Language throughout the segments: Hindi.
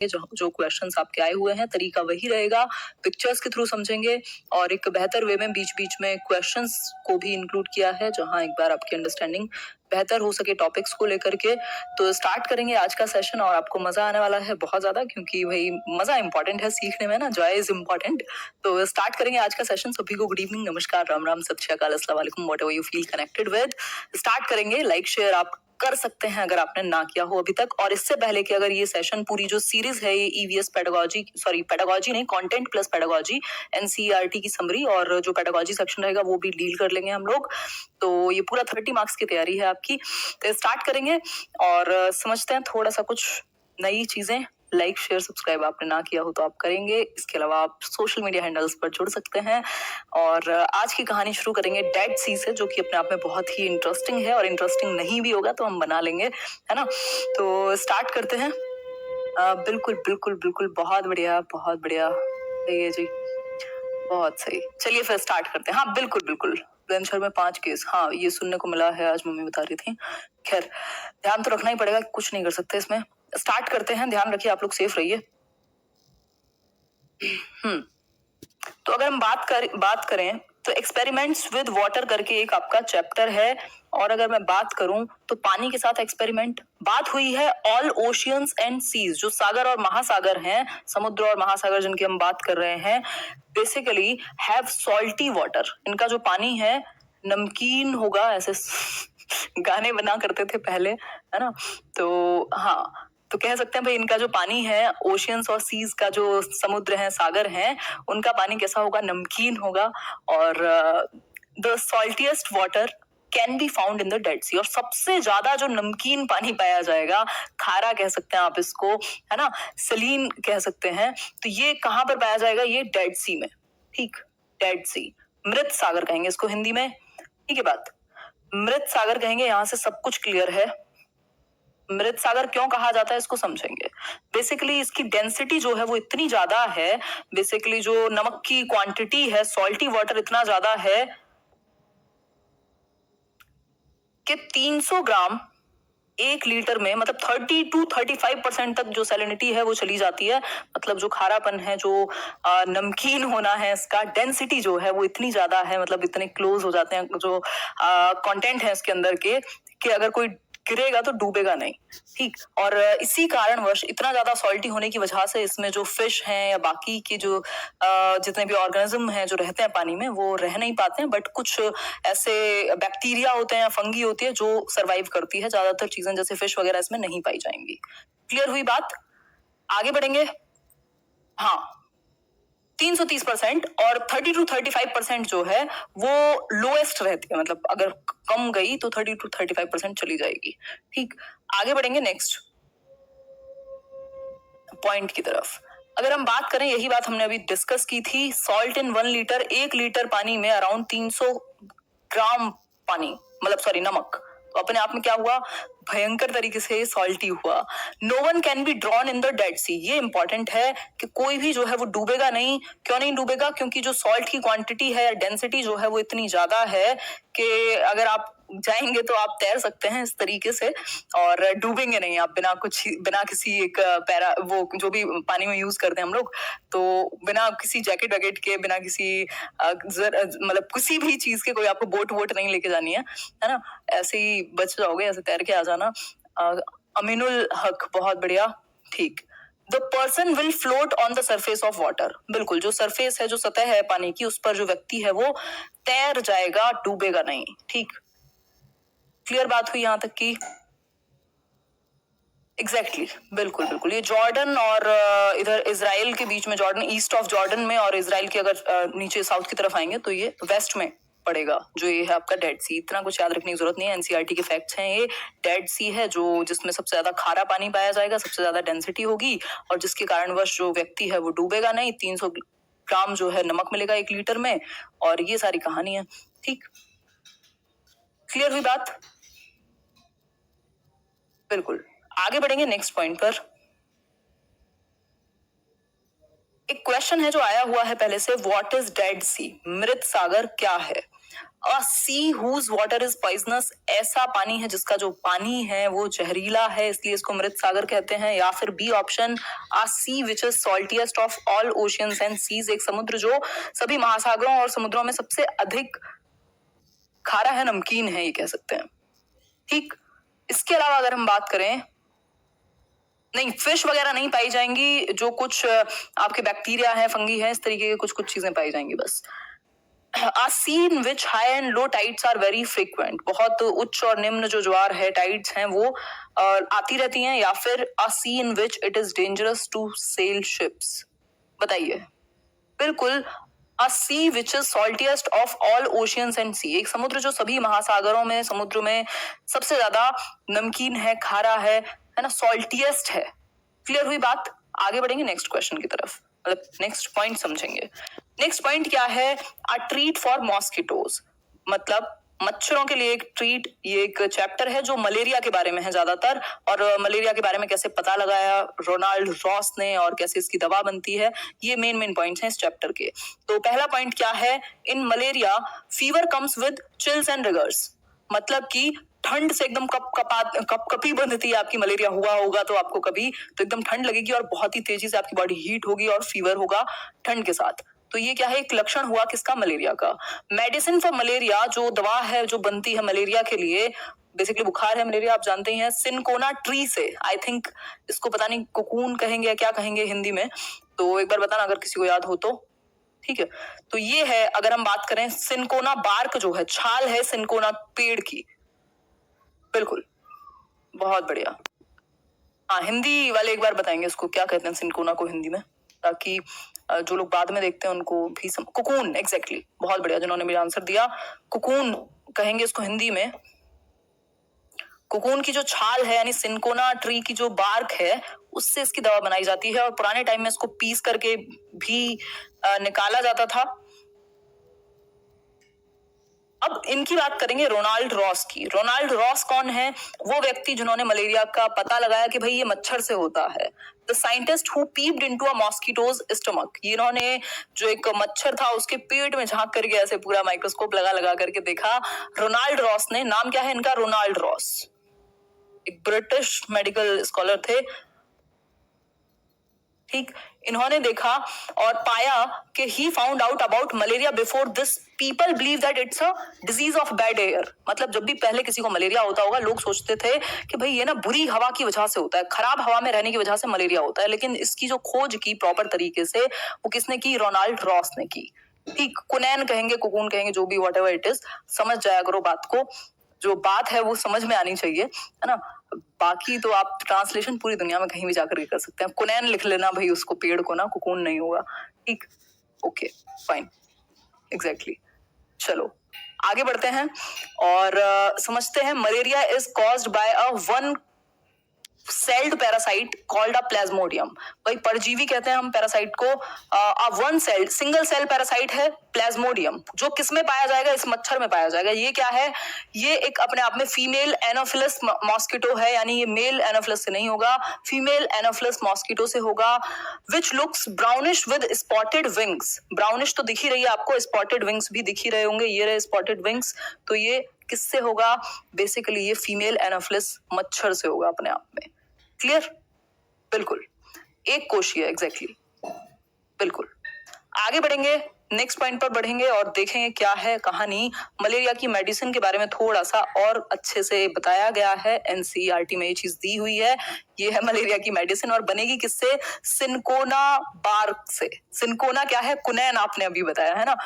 जो क्वेश्चंस आपके आए हुए हैं, तरीका वही रहेगा, पिक्चर्स के थ्रू समझेंगे और एक बेहतर वे में बीच बीच में क्वेश्चंस को भी इंक्लूड किया है, जहां एक बार आपकी अंडरस्टैंडिंग बेहतर हो सके टॉपिक्स को लेकर के। तो स्टार्ट करेंगे आज का सेशन और आपको मजा आने वाला है बहुत ज्यादा, क्योंकि भाई मजा इंपॉर्टेंट है सीखने में ना, जॉय इज इंपॉर्टेंट। तो स्टार्ट करेंगे आज का सेशन। सभी को गुड इवनिंग, नमस्कार, राम राम, सत श्री अकाल, अस्सलाम वालेकुम, whatever you feel connected with. Start करेंगे। लाइक शेयर आप कर सकते हैं अगर आपने ना किया हो अभी तक। और इससे पहले कि अगर ये सेशन पूरी जो सीरीज है, ये ईवीएस पेडागोजी, सॉरी पेडागोजी नहीं, कंटेंट प्लस पेडागोजी, एनसीईआरटी की समरी और जो पेडागोजी सेक्शन रहेगा वो भी डील कर लेंगे हम लोग। तो ये पूरा 30 मार्क्स की तैयारी है आपकी। तो स्टार्ट करेंगे और समझते हैं थोड़ा सा कुछ नई चीजें। लाइक शेयर सब्सक्राइब आपने ना किया हो तो आप करेंगे। इसके अलावा आप सोशल मीडिया हैंडल्स पर जुड़ सकते हैं। और आज की कहानी शुरू करेंगे डेड सी से, जो कि अपने आप में बहुत ही इंटरेस्टिंग है, और इंटरेस्टिंग नहीं भी होगा तो हम बना लेंगे, है ना। तो स्टार्ट करते हैं। बिल्कुल बिल्कुल बिल्कुल, बहुत बढ़िया बहुत बढ़िया, सही है जी, बहुत सही। चलिए फिर स्टार्ट करते हैं। हाँ बिल्कुल बिल्कुल, बुलंदशहर में 5 केस, हाँ ये सुनने को मिला है, आज मम्मी बता रही थी। खैर ध्यान तो रखना ही पड़ेगा, कुछ नहीं कर सकते इसमें। स्टार्ट करते हैं, ध्यान रखिए, आप लोग सेफ रहिए। तो अगर हम बात करें तो एक्सपेरिमेंट्स विद वाटर करके एक आपका चैप्टर है। और अगर मैं बात करूं तो पानी के साथ एक्सपेरिमेंट बात हुई है। ऑल ओशियंस एंड सीज, जो सागर और महासागर हैं, समुद्र और महासागर जिनकी हम बात कर रहे हैं, बेसिकली हैव सॉल्टी वाटर। इनका जो पानी है नमकीन होगा, ऐसे गाने बना करते थे पहले, है ना। तो हाँ, तो कह सकते हैं भाई इनका जो पानी है, ओशियंस और सीज का जो समुद्र है, सागर है, उनका पानी कैसा होगा, नमकीन होगा। और the saltiest water can be found in the Dead Sea. और सबसे ज्यादा जो नमकीन पानी पाया जाएगा, खारा कह सकते हैं आप इसको, है ना, सलीन कह सकते हैं, तो ये कहां पर पाया जाएगा, ये डेड सी में। ठीक, डेड सी, मृत सागर कहेंगे इसको हिंदी में। ठीक है बात, मृत सागर कहेंगे। यहां से सब कुछ क्लियर है। मृत सागर क्यों कहा जाता है इसको समझेंगे। बेसिकली इसकी डेंसिटी जो है वो इतनी ज्यादा है, बेसिकली जो नमक की क्वांटिटी है, सॉल्टी वाटर इतना ज्यादा है कि 300 ग्राम 1 लीटर में, मतलब 30 to 35% तक जो सैलिनिटी है वो चली जाती है। मतलब जो खारापन है, जो नमकीन होना है, इसका डेंसिटी जो है वो इतनी ज्यादा है, मतलब इतने क्लोज हो जाते हैं जो कंटेंट है इसके अंदर के, कि अगर कोई गिरेगा तो डूबेगा नहीं। ठीक, और इसी कारणवश इतना ज्यादा सॉल्टी होने की वजह से इसमें जो फिश हैं या बाकी के जो जितने भी ऑर्गेनिज्म हैं जो रहते हैं पानी में, वो रह नहीं पाते हैं। बट कुछ ऐसे बैक्टीरिया होते हैं, फंगी होती है जो सरवाइव करती है। ज्यादातर चीजें जैसे फिश वगैरह इसमें नहीं पाई जाएंगी। क्लियर हुई बात, आगे बढ़ेंगे। हाँ, 330% और 30 to 35% जो है वो लोएस्ट रहती है, मतलब अगर कम गई तो 30 to 35% चली जाएगी। ठीक, आगे बढ़ेंगे नेक्स्ट पॉइंट की तरफ। अगर हम बात करें, यही बात हमने अभी डिस्कस की थी, सॉल्ट इन 1 लीटर, 1 लीटर पानी में अराउंड 300 ग्राम पानी, मतलब सॉरी नमक, तो अपने आप में क्या हुआ, भयंकर तरीके से सॉल्टी हुआ। No one can be drawn in the Dead Sea. ये इंपॉर्टेंट है कि कोई भी जो है वो डूबेगा नहीं। क्यों नहीं डूबेगा, क्योंकि जो सॉल्ट की क्वांटिटी है, डेंसिटी जो है वो इतनी ज्यादा है कि अगर आप जाएंगे तो आप तैर सकते हैं इस तरीके से, और डूबेंगे नहीं आप बिना किसी एक पैरा, वो जो भी पानी में यूज करते हैं हम लोग, तो बिना किसी जैकेट वैकेट के, बिना किसी मतलब किसी भी चीज के, कोई आपको बोट वोट नहीं लेके जानी है ना, ऐसे ही बच जाओगे, ऐसे तैर के आ जाना। अमीनुल हक, बहुत बढ़िया। ठीक, the person will float on the surface of water. बिल्कुल, जो सरफेस है, जो सतह है पानी की, उस पर जो व्यक्ति है वो तैर जाएगा, डूबेगा नहीं। ठीक, क्लियर बात हुई यहां तक की। एग्जैक्टली बिल्कुल बिल्कुल, ये जॉर्डन और इधर इसराइल के बीच में, जॉर्डन ईस्ट ऑफ जॉर्डन में, और इसराइल के अगर नीचे साउथ की तरफ आएंगे तो ये वेस्ट में पड़ेगा, जो ये है आपका डेड सी। इतना कुछ याद रखने की जरूरत नहीं है, एनसीईआरटी के फैक्ट्स हैं ये। डेड सी है जो, जिसमें सबसे ज्यादा खारा पानी पाया जाएगा, सबसे ज्यादा डेंसिटी होगी, और जिसके कारणवश जो व्यक्ति है वो डूबेगा नहीं। 300 ग्राम जो है नमक मिलेगा 1 लीटर में, और ये सारी कहानी है। ठीक, क्लियर हुई बात, बिल्कुल। आगे बढ़ेंगे नेक्स्ट पॉइंट पर। एक क्वेश्चन है जो आया हुआ है पहले से, व्हाट इज डेड सी, मृत सागर क्या है। अ सी हुज वाटर इज पॉइजनस, ऐसा पानी है जिसका जो पानी है वो जहरीला है, इसलिए इसको मृत सागर कहते हैं। या फिर B option, a sea which is saltiest of all oceans and seas, एक समुद्र जो सभी महासागरों और समुद्रों में सबसे अधिक खारा है, नमकीन है, ये कह सकते हैं। ठीक, इसके अलावा अगर हम बात करें, नहीं, फिश वगैरह नहीं पाई जाएंगी, जो कुछ आपके बैक्टीरिया है, फंगी है, इस तरीके के कुछ कुछ चीजें पाई जाएंगी बस। A sea in which high and low tides are very frequent, बहुत उच्च और निम्न जो ज्वार है, टाइड्स हैं, वो आती रहती हैं। या फिर a sea in which it is dangerous to sail ships, बताइए। बिल्कुल, a sea which is saltiest of all oceans and sea, एक समुद्र जो सभी महासागरों में, समुद्र में सबसे ज्यादा नमकीन है, खारा है ना, सॉल्टिएस्ट है। क्लियर हुई बात? आगे बढ़ेंगे नेक्स्ट क्वेश्चन की तरफ, मतलब नेक्स्ट पॉइंट समझेंगे। नेक्स्ट पॉइंट क्या है? अ ट्रीट फॉर मॉस्किटोज, मतलब मच्छरों के लिए एक ट्रीट, ये एक चैप्टर है जो मलेरिया के बारे में है ज्यादातर, और मलेरिया के बारे में कैसे पता लगाया रोनाल्ड रॉस ने और कैसे इसकी दवा बनती है, ये मेन पॉइंट्स हैं इस चैप्टर के। तो पहला पॉइंट क्या है? इन malaria fever comes with chills and riggers, मतलब कि ठंड से एकदम कपी बंधती है आपकी। मलेरिया हुआ होगा तो आपको कभी तो एकदम ठंड लगेगी और बहुत ही तेजी से आपकी बॉडी हीट होगी और फीवर होगा ठंड के साथ। तो ये क्या है? एक लक्षण हुआ किसका? मलेरिया का। मेडिसिन फॉर मलेरिया, जो दवा है जो बनती है मलेरिया के लिए, बेसिकली बुखार है मलेरिया, आप जानते ही हैं, सिनकोना ट्री से। आई थिंक इसको पता नहीं कोकून कहेंगे या क्या कहेंगे हिंदी में, तो एक बार बताना अगर किसी को याद हो तो। ठीक है, तो ये है, अगर हम बात करें सिनकोना बार्क जो है, छाल है सिनकोना पेड़ की। बिल्कुल, बहुत बढ़िया। हाँ, हिंदी वाले एक बार बताएंगे इसको क्या कहते हैं सिनकोना को हिंदी में, ताकि जो लोग बाद में देखते हैं उनको भी कुकून, एग्जैक्टली, बहुत बढ़िया जिन्होंने मेरा आंसर दिया, कुकून कहेंगे इसको हिंदी में। कुकून की जो छाल है, यानी सिनकोना ट्री की जो बार्क है, उससे इसकी दवा बनाई जाती है, और पुराने टाइम में इसको पीस करके भी निकाला जाता था। अब इनकी बात करेंगे रोनाल्ड रॉस की। रोनाल्ड रॉस कौन है? वो व्यक्ति जिन्होंने मलेरिया का पता लगाया कि भाई ये मच्छर से होता है। The scientist who peeped into a mosquitoes stomach, ये इन्होंने जो एक मच्छर था उसके पेट में झांक करके ऐसे पूरा माइक्रोस्कोप लगा करके देखा। रोनाल्ड रॉस ने, नाम क्या है इनका? रोनाल्ड रॉस, एक ब्रिटिश मेडिकल स्कॉलर थे। ठीक, इन्होंने देखा और पाया कि he found out about malaria before this, people believe that it's a disease of bad air, मतलब जब भी पहले किसी को मलेरिया होता होगा, लोग सोचते थे कि भाई ये ना बुरी हवा की वजह से होता है, खराब हवा में रहने की वजह से मलेरिया होता है। लेकिन इसकी जो खोज की प्रॉपर तरीके से, वो किसने की? रोनाल्ड रॉस ने की। ठीक, कुनैन कहेंगे, कुकून कहेंगे, जो भी वॉट एवर इट इज, समझ जाया करो बात को, जो बात है वो समझ में आनी चाहिए, है ना। बाकी तो आप ट्रांसलेशन पूरी दुनिया में कहीं भी जाकर के कर सकते हैं, कुनैन लिख लेना भाई उसको, पेड़ को ना, कुकून नहीं होगा। ठीक, ओके, फाइन, एग्जैक्टली। चलो आगे बढ़ते हैं और समझते हैं। Malaria is caused by a one celled parasite called a plasmodium. भाई परजीवी कहते हैं हम पैरासाइट को। One celled single cell parasite है प्लाज्मोडियम, जो किसमें पाया जाएगा? इस मच्छर में पाया जाएगा। ये क्या है? ये एक अपने आप में फीमेल एनोफिलस मॉस्किटो है, यानी ये मेल एनोफिलस से नहीं होगा, फीमेल एनोफिलस मॉस्किटो से होगा। Which looks brownish with spotted wings, brownish तो दिख ही रही है आपको, स्पॉटेड विंग्स भी दिख ही रहे होंगे, ये रहे स्पॉटेड विंग्स। तो ये किससे होगा? बेसिकली ये फीमेल एनोफिलस मच्छर से होगा अपने आप में। क्लियर? बिल्कुल, एक कोशिया, एग्जैक्टली, बिल्कुल। आगे बढ़ेंगे, नेक्स्ट पॉइंट पर बढ़ेंगे और देखेंगे क्या है कहानी। मलेरिया की मेडिसिन के बारे में थोड़ा सा और अच्छे से बताया गया है, एनसीईआरटी में ये चीज दी हुई है। ये है मलेरिया की मेडिसिन, और बनेगी किससे? सिनकोना बार्क से। सिनकोना क्या है? कुनैन, आपने अभी बताया है ना,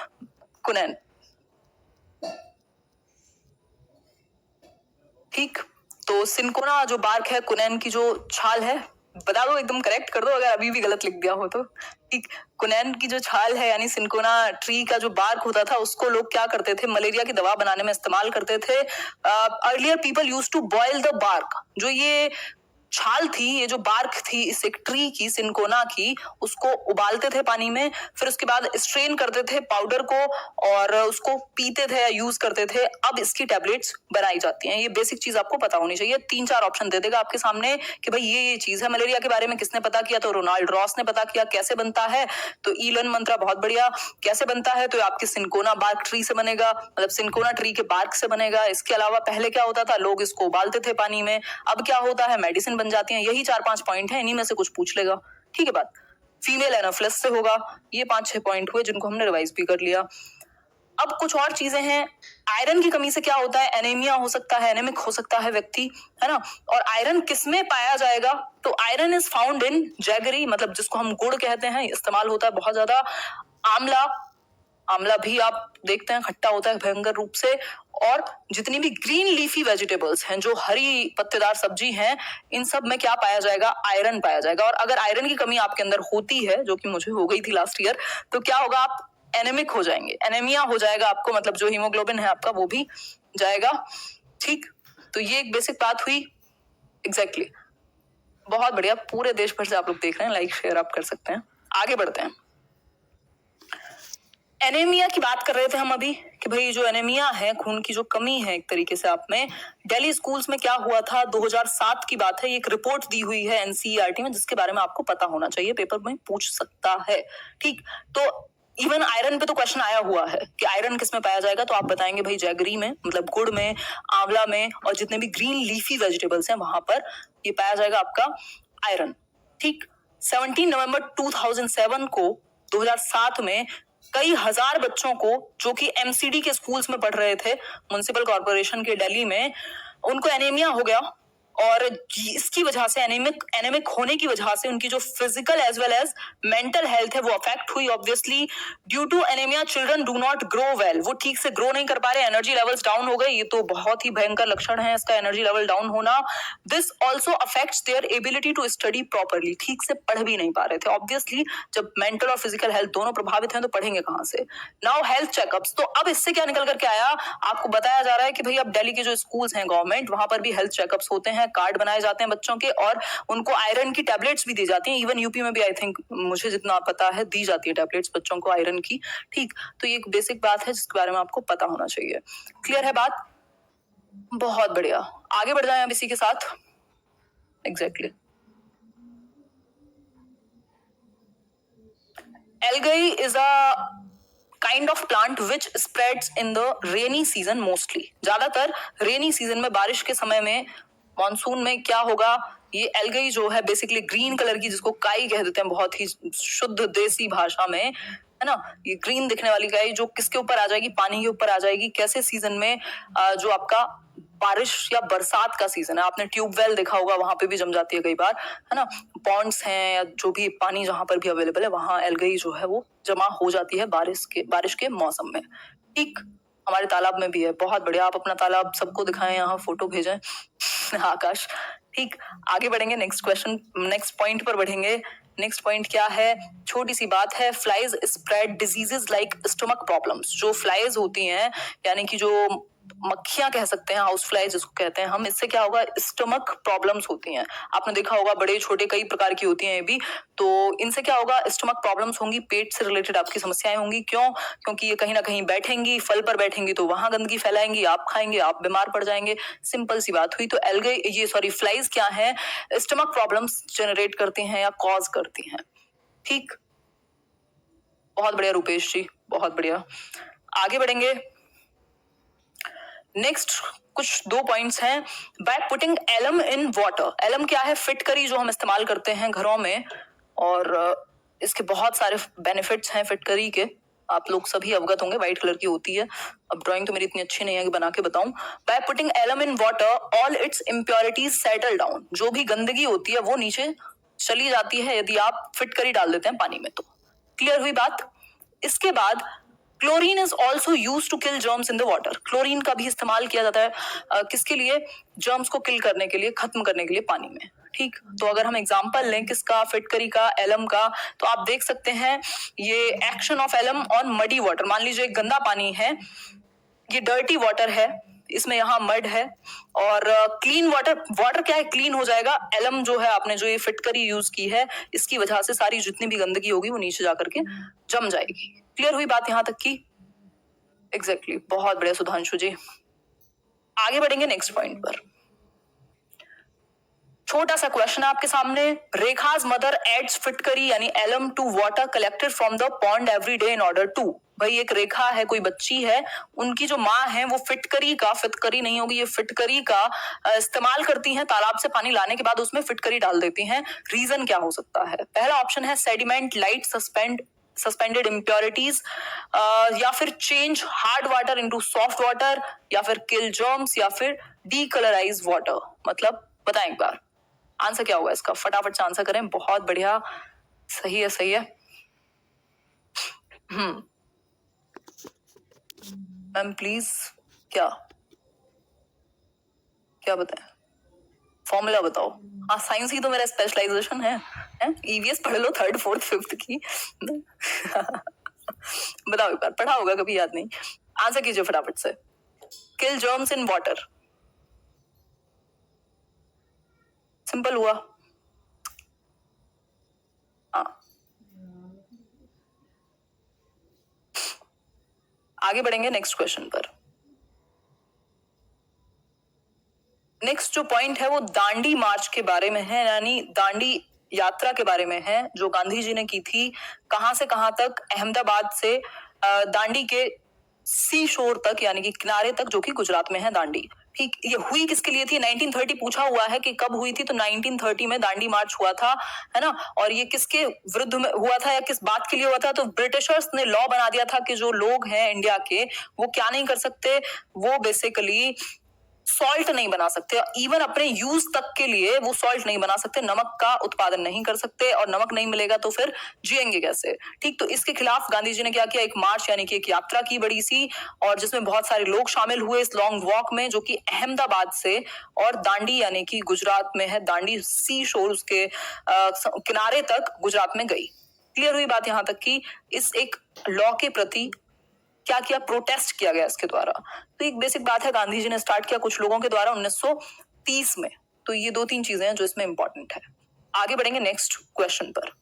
कुनैन। ठीक, तो सिनकोना जो बार्क है, कुनैन की जो छाल है, बता दो, एकदम करेक्ट कर दो अगर अभी भी गलत लिख दिया हो तो। ठीक, कुनैन की जो छाल है, यानी सिनकोना ट्री का जो बार्क होता था, उसको लोग क्या करते थे? मलेरिया की दवा बनाने में इस्तेमाल करते थे। Earlier people used to boil the bark, जो ये छाल थी, ये जो बार्क थी इस एक ट्री की, सिनकोना की, उसको उबालते थे पानी में, फिर उसके बाद स्ट्रेन करते थे पाउडर को और उसको पीते थे या यूज करते थे। अब इसकी टैबलेट्स बनाई जाती हैं। ये बेसिक चीज आपको पता होनी चाहिए। 3-4 ऑप्शन दे देगा आपके सामने कि भाई ये चीज है। मलेरिया के बारे में किसने पता किया? तो रोनाल्ड रॉस ने पता किया। कैसे बनता है? तो ईलन मंत्रा, बहुत बढ़िया। कैसे बनता है? तो आपके सिनकोना बार्क ट्री से बनेगा, मतलब सिनकोना ट्री के बार्क से बनेगा। इसके अलावा पहले क्या होता था? लोग इसको उबालते थे पानी में। अब क्या होता है? मेडिसिन बन जाती है। यही 4-5 पॉइंट है, इन्हीं में से कुछ पूछ लेगा। ठीक है बात। फीमेल एनाफिलिस से होगा। ये 5-6 पॉइंट हुए जिनको हमने रिवाइज भी कर लिया। अब कुछ और चीजें हैं। आयरन की कमी से क्या होता है? एनीमिया हो सकता है, एनेमिक हो सकता है व्यक्ति, है ना। और आयरन किसमें पाया जाएगा? तो iron is found in jaggery, मतलब जिसको हम गुड़ कहते हैं, इस्तेमाल होता है बहुत ज्यादा। आंवला, आंवला भी आप देखते हैं खट्टा होता है भयंकर रूप से। और जितनी भी ग्रीन लीफी वेजिटेबल्स हैं, जो हरी पत्तेदार सब्जी हैं, इन सब में क्या पाया जाएगा? आयरन पाया जाएगा। और अगर आयरन की कमी आपके अंदर होती है, जो कि मुझे हो गई थी लास्ट ईयर, तो क्या होगा? आप एनेमिक हो जाएंगे, एनेमिया हो जाएगा आपको, मतलब जो हीमोग्लोबिन है आपका वो भी जाएगा। ठीक, तो ये एक बेसिक बात हुई। एग्जैक्टली, बहुत बढ़िया। पूरे देश भर से आप लोग देख रहे हैं, लाइक शेयर आप कर सकते हैं। आगे बढ़ते हैं। एनीमिया की बात कर रहे थे हम अभी कि भाई जो एनीमिया है, खून की जो कमी है एक तरीके से, आप में दिल्ली स्कूल्स में क्या हुआ था? 2007 की बात है। ये एक रिपोर्ट दी हुई है एनसीईआरटी में, जिसके बारे में आपको पता होना चाहिए, पेपर में पूछ सकता है। ठीक, तो इवन आयरन पे तो क्वेश्चन आया हुआ है कि आयरन किस में पाया जाएगा, तो आप बताएंगे भाई जैगरी में, मतलब गुड़ में, आंवला में, और जितने भी ग्रीन लीफी वेजिटेबल्स हैं वहां पर ये पाया जाएगा आपका आयरन। ठीक, 17 नवंबर 2007 को, 2007 में कई हजार बच्चों को जो कि एमसीडी के स्कूल्स में पढ़ रहे थे, म्युनिसिपल कॉर्पोरेशन के दिल्ली में, उनको एनीमिया हो गया। और इसकी वजह से, एनेमिक होने की वजह से, उनकी जो physical as well as mental health है वो अफेक्ट हुई। Obviously due to anaemia children do not grow well, वो ठीक से ग्रो नहीं कर पा रहे, एनर्जी लेवल्स डाउन हो गए। ये तो बहुत ही भयंकर लक्षण है इसका, एनर्जी लेवल डाउन होना। This also affects their ability to study properly, ठीक से पढ़ भी नहीं पा रहे थे। ऑब्वियसली जब मेंटल और फिजिकल हेल्थ दोनों प्रभावित हैं तो पढ़ेंगे कहां से? Now health checkups. तो अब इससे क्या निकल करके आया? आपको बताया जा रहा है कि भाई अब दिल्ली के जो स्कूल्स हैं गवर्नमेंट, वहां पर भी हेल्थ चेकअप्स होते हैं, कार्ड बनाए जाते हैं बच्चों के, और उनको आयरन की टैबलेट्स भी दी जाती हैं। इवन यूपी में भी आई थिंक, मुझे जितना पता है, दी जाती है टैबलेट्स बच्चों को आयरन की। ठीक, तो ये एक बेसिक बात है जिसके बारे में आपको पता होना चाहिए। क्लियर है बात? बहुत बढ़िया, आगे बढ़ जाए अब इसी के साथ। Exactly, algae is a kind of plant which spreads in the rainy season mostly. ज्यादातर रेनी सीजन में, बारिश के समय में, मॉनसून में क्या होगा? ये एल्गाई जो है बेसिकली ग्रीन कलर की, जिसको काई कह देते हैं बहुत ही शुद्ध देसी भाषा में, है ना, ये ग्रीन दिखने वाली काई जो किसके ऊपर आ जाएगी? पानी के ऊपर आ जाएगी। कैसे सीजन में? जो आपका बारिश या बरसात का सीजन है, आपने ट्यूबवेल देखा होगा, वहां पे भी जम जाती है कई बार, है ना। पॉन्ड्स हैं या जो भी पानी जहां पर भी अवेलेबल है, वहां एल्गाई जो है वो जमा हो जाती है बारिश के मौसम में। ठीक, हमारे तालाब में भी है। बहुत बढ़िया, आप अपना तालाब सबको दिखाएं, यहाँ फोटो भेजें। आकाश, ठीक, आगे बढ़ेंगे। नेक्स्ट क्वेश्चन, नेक्स्ट पॉइंट पर बढ़ेंगे। नेक्स्ट पॉइंट क्या है? छोटी सी बात है। Flies spread diseases like stomach problems. जो फ्लाइज होती हैं, यानी कि जो मक्खियां कह सकते हैं, हाउस फ्लाई जिसको कहते हैं हम, इससे क्या होगा? स्टमक प्रॉब्लम्स होती हैं। आपने देखा होगा बड़े छोटे कई प्रकार की होती हैं ये भी। तो इनसे क्या होगा? स्टमक प्रॉब्लम्स होंगी, पेट से रिलेटेड आपकी समस्याएं होंगी। क्यों? क्योंकि ये कहीं ना कहीं बैठेंगी, फल पर बैठेंगी तो वहां गंदगी फैलाएंगी, आप खाएंगे, आप बीमार पड़ जाएंगे। सिंपल सी बात हुई। तो फ्लाइज क्या है? स्टमक प्रॉब्लम्स जनरेट करती हैं या कॉज करती हैं। ठीक, बहुत बढ़िया रूपेश जी, बहुत बढ़िया। आगे बढ़ेंगे। नेक्स्ट कुछ 2 पॉइंट्स हैं। By putting alum in water. Alum क्या है? फिटकरी जो हम इस्तेमाल करते हैं घरों में, और इसके बहुत सारे बेनिफिट्स हैं फिटकरी के, आप लोग सभी अवगत होंगे। व्हाइट कलर की होती है। अब ड्राइंग तो मेरी इतनी अच्छी नहीं है कि बना के बताऊं। By putting alum in water all its impurities settle down. जो भी गंदगी होती है वो नीचे चली जाती है यदि आप फिटकरी डाल देते हैं पानी में तो। क्लियर हुई बात? इसके बाद chlorine is also use to kill germs in the water. Chlorine का भी इस्तेमाल किया जाता है किसके लिए? जर्म्स को किल करने के लिए, खत्म करने के लिए पानी में। ठीक, तो अगर हम एग्जांपल लें किसका? फिटकरी का, एलम का, तो आप देख सकते हैं ये action of alum on muddy water. मान लीजिए एक गंदा पानी है, ये डर्टी वाटर है, इसमें यहाँ मड है और क्लीन वाटर क्या है, क्लीन हो जाएगा। एलम जो है आपने जो ये फिटकरी यूज की है इसकी वजह से सारी जितनी भी गंदगी होगी वो नीचे जाकर के जम जाएगी। क्लियर हुई बात यहाँ तक की? एग्जैक्टली, बहुत बढ़िया सुधांशु जी। आगे बढ़ेंगे नेक्स्ट पॉइंट पर। छोटा सा क्वेश्चन है आपके सामने। रेखाज मदर एड्स फिटकरी यानी alum to water collected from the pond every day in order to. भाई एक रेखा है, कोई बच्ची है, उनकी जो माँ है वो फिटकरी नहीं होगी, ये फिटकरी का इस्तेमाल करती हैं। तालाब से पानी लाने के बाद उसमें फिटकरी डाल देती हैं। रीजन क्या हो सकता है? पहला ऑप्शन है सेडिमेंट, लाइट सस्पेंडेड इम्प्योरिटीज, या फिर change hard water into soft water, या फिर किल जर्म्स, या फिर डीकलराइज वाटर। मतलब बताएं एक बार आंसर क्या होगा इसका, फटाफट से आंसर करें। बहुत बढ़िया, सही है सही है। मैम प्लीज क्या क्या बताएं, फॉर्मूला बताओ। हाँ साइंस ही तो मेरा स्पेशलाइजेशन है। ईवीएस पढ़ लो 3rd 4th 5th की। बताओ एक बार, पढ़ा होगा कभी, याद नहीं। आंसर कीजिए फटाफट से। किल जर्म्स इन वाटर, सिंपल हुआ। हाँ आगे बढ़ेंगे नेक्स्ट क्वेश्चन पर। नेक्स्ट जो पॉइंट है वो दांडी मार्च के बारे में है, यानी दांडी यात्रा के बारे में है जो गांधी जी ने की थी। कहां से कहां तक? अहमदाबाद से दांडी के सी शोर तक, यानी कि किनारे तक, जो कि गुजरात में है दांडी। ठीक, ये हुई किसके लिए थी? 1930 पूछा हुआ है कि कब हुई थी, तो 1930 में दांडी मार्च हुआ था, है ना। और ये किसके विरुद्ध में हुआ था या किस बात के लिए हुआ था? तो ब्रिटिशर्स ने लॉ बना दिया था कि जो लोग हैं इंडिया के वो क्या नहीं कर सकते, वो बेसिकली सॉल्ट नहीं बना सकते, इवन अपने यूज तक के लिए वो सॉल्ट नहीं बना सकते, नमक का उत्पादन नहीं कर सकते, और नमक नहीं मिलेगा तो फिर जिएंगे कैसे? ठीक, तो इसके खिलाफ गांधी जी ने क्या किया? एक मार्च यानी कि एक यात्रा की बड़ी सी, और जिसमें बहुत सारे लोग शामिल हुए इस लॉन्ग वॉक में, जो कि अहमदाबाद से और दांडी यानी कि गुजरात में है दांडी सी शोर, उसके किनारे तक गुजरात में गई। क्लियर हुई बात यहाँ तक की इस एक लॉ के प्रति क्या किया? प्रोटेस्ट किया गया इसके द्वारा। तो एक बेसिक बात है, गांधी जी ने स्टार्ट किया कुछ लोगों के द्वारा 1930 में। तो ये 2-3 चीजें हैं जो इसमें इंपॉर्टेंट है। आगे बढ़ेंगे नेक्स्ट क्वेश्चन पर।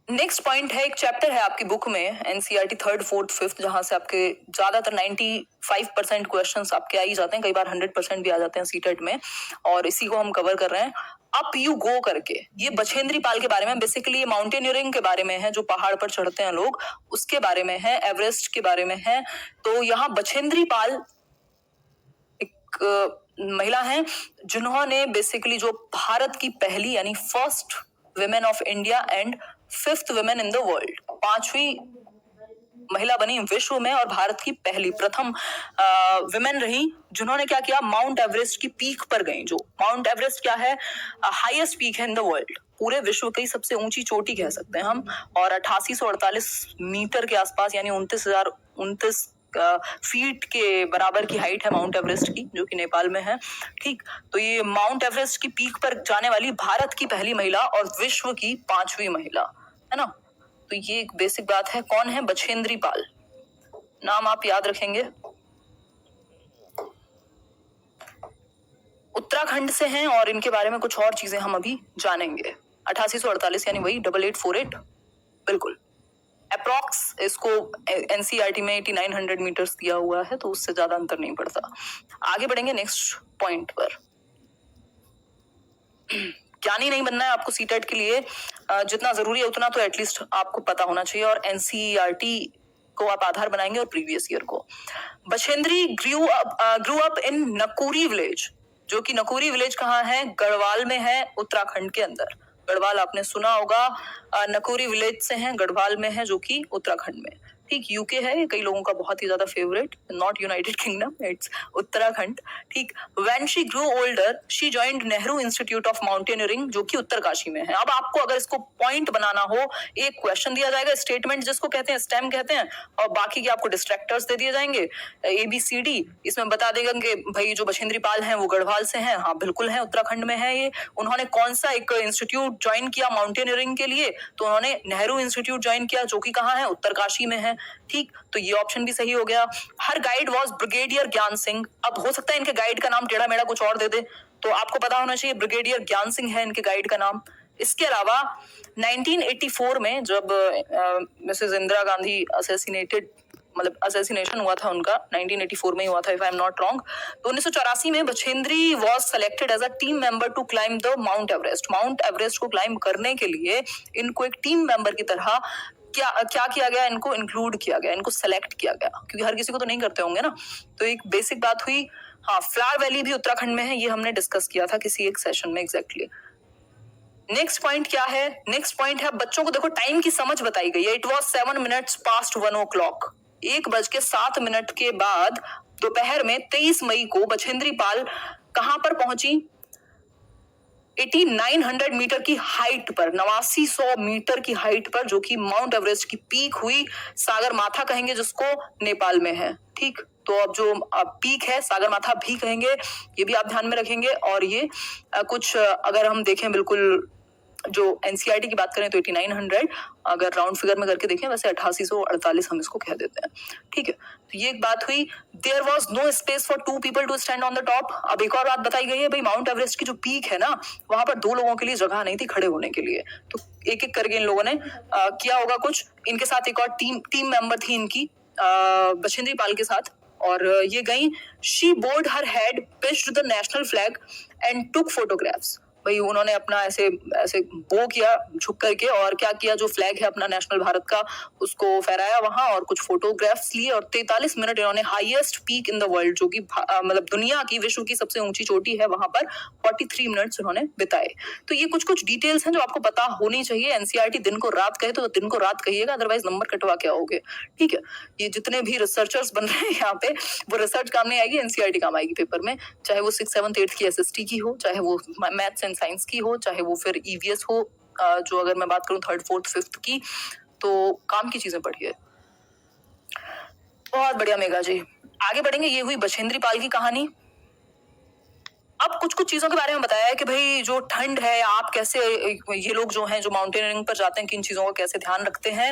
नेक्स्ट पॉइंट है, एक चैप्टर है आपकी बुक में एनसीईआरटी 3rd 4th 5th, जहां से आपके ज्यादातर 95% क्वेश्चंस आपके आ ही जाते हैं, कई बार 100% भी आ जाते हैं सीटेट में, और इसी को हम कवर कर रहे हैं। अप यू गो करके, ये बछेंद्री पाल के बारे में, बेसिकली ये माउंटेनियरिंग के बारे में है, जो पहाड़ पर चढ़ते हैं लोग उसके बारे में है, एवरेस्ट के बारे में है। तो यहाँ बछेंद्री पाल एक महिला हैं जिन्होंने बेसिकली जो भारत की पहली यानी first women of India and 5th women in the world, 5वीं महिला बनी विश्व में और भारत की पहली प्रथम विमेन रही, जिन्होंने क्या किया? माउंट एवरेस्ट की पीक पर गई। जो माउंट एवरेस्ट क्या है? हाईएस्ट पीक है इन द वर्ल्ड, पूरे विश्व की सबसे ऊंची चोटी कह सकते हैं हम, और 8848 मीटर के आसपास, यानी 29,029 फीट के बराबर की हाइट है माउंट एवरेस्ट की, जो कि नेपाल में है। ठीक, तो ये माउंट एवरेस्ट की पीक पर जाने वाली भारत की पहली महिला और विश्व की 5वीं महिला, है ना। तो ये एक बेसिक बात है। कौन है? बछेंद्री पाल, नाम आप याद रखेंगे। उत्तराखंड से हैं और इनके बारे में कुछ और चीजें हम अभी जानेंगे। 8848 यानी वही 8848, बिल्कुल अप्रॉक्स। इसको एनसीईआरटी में 8900 मीटर्स दिया हुआ है, तो उससे ज्यादा अंतर नहीं पड़ता। आगे बढ़ेंगे नेक्स्ट पॉइंट पर। ज्ञानी नहीं बनना है आपको सीटेट के लिए, जितना जरूरी है उतना तो एटलीस्ट आपको पता होना चाहिए, और एनसीईआरटी को आप आधार बनाएंगे और प्रीवियस ईयर को। Bachendri grew up in Nakuri village, जो कि नकुरी विलेज कहाँ है? गढ़वाल में है, उत्तराखंड के अंदर। गढ़वाल आपने सुना होगा, नकुरी विलेज से हैं, गढ़वाल में है, जो कि उत्तराखंड में। ठीक, यूके है ये कई लोगों का बहुत ही ज्यादा favourite, not United Kingdom, it's Uttarakhand. ठीक, when she grew older she joined Nehru Institute of Mountaineering, जो कि उत्तरकाशी में है। अब आपको अगर इसको पॉइंट बनाना हो, एक क्वेश्चन दिया जाएगा, स्टेटमेंट जिसको कहते हैं, स्टेम कहते हैं, और बाकी के आपको डिस्ट्रैक्टर्स दे दिए जाएंगे, ABCD। इसमें बता देगा कि भाई जो बछेंद्री पाल हैं वो गढ़वाल से हैं, हाँ बिल्कुल है, उत्तराखंड में है ये। उन्होंने कौन सा एक इंस्टीट्यूट ज्वाइन किया माउंटेनियरिंग के लिए? तो उन्होंने नेहरू इंस्टीट्यूट ज्वाइन किया, जो कि कहाँ है? उत्तरकाशी में है। ठीक, तो ये ऑप्शन भी सही हो गया। हर गाइड वॉज ब्रिगेडियर ज्ञान सिंह। अब हो सकता है इनके गाइड का नाम टेढ़ा मेढ़ा कुछ और दे दे, तो आपको पता होना चाहिए ब्रिगेडियर ज्ञान सिंह है इनके गाइड का नाम। इसके अलावा 1984 में जब मिसेस इंदिरा गांधी असैसिनेटेड, मतलब असेसिनेशन हुआ था उनका, 1984 में ही हुआ था if I am not wrong, तो 1984 में Bachendri was selected as a team member to climb the Mount Everest. Mount Everest को क्लाइंब करने के लिए इनको एक टीम मेंबर की तरह क्या क्या किया गया, इनको इंक्लूड किया गया, इनको सेलेक्ट किया गया, क्योंकि हर किसी को तो नहीं करते होंगे ना। तो एक बेसिक बात हुई। हाँ, फ्लावर वैली भी उत्तराखंड में है, ये हमने डिस्कस किया था किसी एक सेशन में एग्जैक्टली। नेक्स्ट पॉइंट क्या है? नेक्स्ट पॉइंट है, बच्चों को देखो टाइम की समझ बताई गई है। It was 7 minutes past 1 o'clock। 1:07 के बाद दोपहर में 23 मई को बछेंद्री पाल कहां पर पहुंची? 8900 मीटर की हाइट पर, 8900 मीटर की हाइट पर, जो कि माउंट एवरेस्ट की पीक हुई। सागर माथा कहेंगे जिसको, नेपाल में है। ठीक, तो अब जो पीक है सागर माथा भी कहेंगे, ये भी आप ध्यान में रखेंगे। और ये कुछ अगर हम देखें बिल्कुल जो एनसीईआरटी की बात करें तो 8900, अगर राउंड फिगर में करके देखें वैसे 8848 हम इसको कह देते हैं। ठीक है, तो ये एक बात हुई। There was no space for 2 people to stand on the top. अब एक और बात बताई गई है, भाई माउंट एवरेस्ट की जो पीक है ना, वहां पर 2 लोगों के लिए जगह नहीं थी खड़े होने के लिए। तो एक एक करके इन लोगों ने किया होगा कुछ। इनके साथ एक और टीम मेंबर थी इनकी, बछेंद्री पाल के साथ, और ये गई। She board her head, pitched the national flag and took photographs. भाई उन्होंने अपना ऐसे ऐसे बो किया झुक करके, और क्या किया, जो फ्लैग है अपना नेशनल भारत का उसको फहराया वहां, और कुछ फोटोग्राफ्स लिए। और 43 मिनट इन्होंने highest peak in the world, जो कि मतलब दुनिया की, विश्व की सबसे ऊंची चोटी है, वहां पर 43 मिनट्स उन्होंने बिताए। तो ये कुछ कुछ डिटेल्स हैं जो आपको पता होनी चाहिए। एनसीईआरटी दिन को रात कहे तो दिन को रात कहिएगा, अदरवाइज नंबर कटवा के आओगे। ठीक है, ये जितने भी रिसर्चर्स बन रहे हैं यहाँ पे, वो रिसर्च काम नहीं आएगी, एनसीईआरटी काम आएगी पेपर में। चाहे वो 6th 7th 8th की एसएसटी की हो, चाहे वो मैथ्स एंड साइंस की हो, चाहे वो फिर ईवीएस हो, जो अगर मैं बात करूं 3rd 4th 5th की, तो काम की चीजें पढ़िए। बहुत बढ़िया मेघा जी, आगे बढ़ेंगे। ये हुई बछेंद्री पाल की कहानी। अब कुछ कुछ चीजों के बारे में बताया है कि भाई जो ठंड है, आप कैसे, ये लोग जो हैं जो माउंटेनियरिंग पर जाते हैं, किन चीजों का कैसे ध्यान रखते हैं।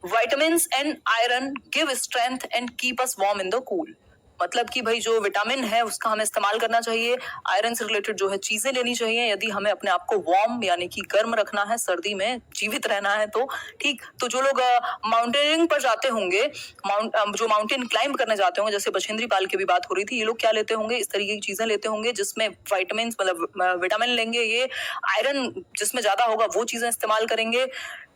Vitamins and iron give strength and keep us warm in the cool. मतलब कि भाई जो विटामिन है उसका हमें इस्तेमाल करना चाहिए, आयरन से रिलेटेड जो है चीजें लेनी चाहिए, यदि हमें अपने आप को वार्म यानी कि गर्म रखना है, सर्दी में जीवित रहना है तो। ठीक, तो जो लोग माउंटेनियरिंग पर जाते होंगे, जो माउंटेन क्लाइंब करने जाते होंगे, जैसे बछेंद्री पाल की भी बात हो रही थी, ये लोग क्या लेते होंगे, इस तरीके की चीजें लेते होंगे जिसमें विटामिन, मतलब विटामिन लेंगे, ये आयरन जिसमें ज्यादा होगा वो चीजें इस्तेमाल करेंगे।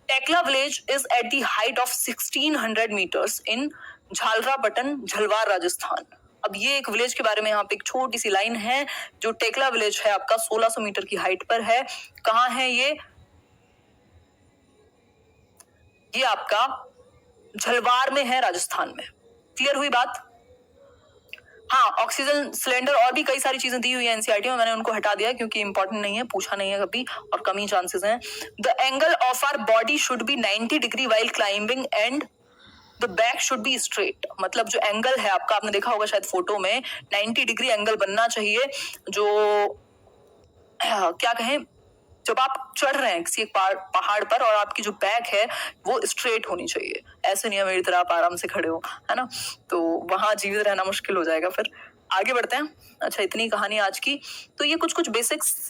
Tekla village is at the height of 1600 metres in Jhalrapatan, Jhalawar, Rajasthan. अब ये एक विलेज के बारे में यहाँ पे एक छोटी सी लाइन है। जो टेकला विलेज है आपका 1600 मीटर की हाइट पर है। कहाँ है ये आपका झलवार में है, राजस्थान में। क्लियर हुई बात? हाँ, ऑक्सीजन सिलेंडर और भी कई सारी चीजें दी हुई है एनसीईआरटी में, मैंने उनको हटा दिया क्योंकि इंपॉर्टेंट नहीं है, पूछा नहीं है कभी, और कम ही चांसेस हैं। The angle of our body should be 90 degree while climbing and the back should be straight. मतलब जो एंगल है आपका, आपने देखा होगा शायद फोटो में, 90 डिग्री एंगल बनना चाहिए। जो क्या कहें, जब आप चढ़ रहे हैं किसी एक पहाड़ पर, और आपकी जो बैक है वो स्ट्रेट होनी चाहिए, ऐसे नहीं है मेरी तरह आप आराम से खड़े हो, है ना, तो वहां जीवित रहना मुश्किल हो जाएगा। फिर आगे बढ़ते हैं। अच्छा, इतनी कहानी आज की। तो ये कुछ कुछ बेसिक्स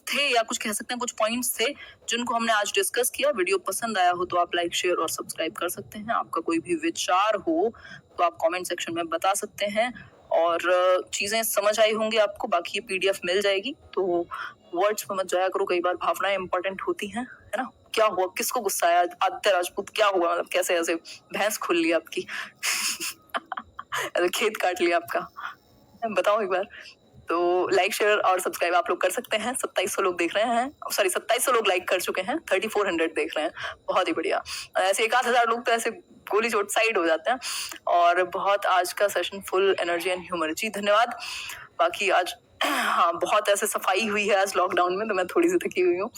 थे, या कुछ कह सकते हैं कुछ पॉइंट्स थे जिनको हमने आज डिस्कस किया। वीडियो पसंद आया हो तो आप लाइक, शेयर और सब्सक्राइब कर सकते हैं। आपका कोई भी विचार हो तो आप कमेंट सेक्शन में बता सकते हैं, और चीजें समझ आई होंगी आपको। बाकी ये पीडीएफ मिल जाएगी, तो वर्ड्स में मत जाया करो, कई बार भावनाएं इंपॉर्टेंट होती हैं, है ना। क्या हुआ, किसको गुस्सा आया, आदित्य राजपूत क्या हुआ, मतलब कैसे ऐसे भैंस खुल ली आपकी ऐसे खेत काट लिया आपका, बताओ एक बार। तो लाइक, शेयर और सब्सक्राइब आप लोग कर सकते हैं। 2700 लोग देख रहे हैं, सॉरी 2700 लोग लाइक कर चुके हैं, 3400 देख रहे हैं, बहुत ही बढ़िया। ऐसे 1000 लोग तो ऐसे गोली चोट साइड हो जाते हैं। और बहुत आज का session full energy and humour. जी धन्यवाद। बाकी आज हाँ, बहुत ऐसे सफाई हुई है आज लॉकडाउन में, तो मैं थोड़ी सी थकी हुई हूँ,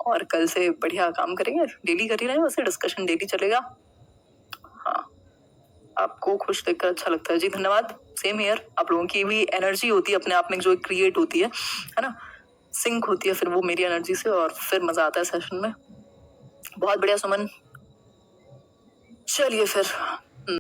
और कल से बढ़िया काम करेंगे, डेली कर ही रहे हैं, वैसे डिस्कशन डेली चलेगा। हाँ, आपको खुश देखकर अच्छा लगता है, जी धन्यवाद। सेम हियर, आप लोगों की भी एनर्जी होती है अपने आप में जो क्रिएट होती है ना, सिंक होती है फिर वो मेरी एनर्जी से, और फिर मजा आता है सेशन में। बहुत बढ़िया सुमन, चलिए फिर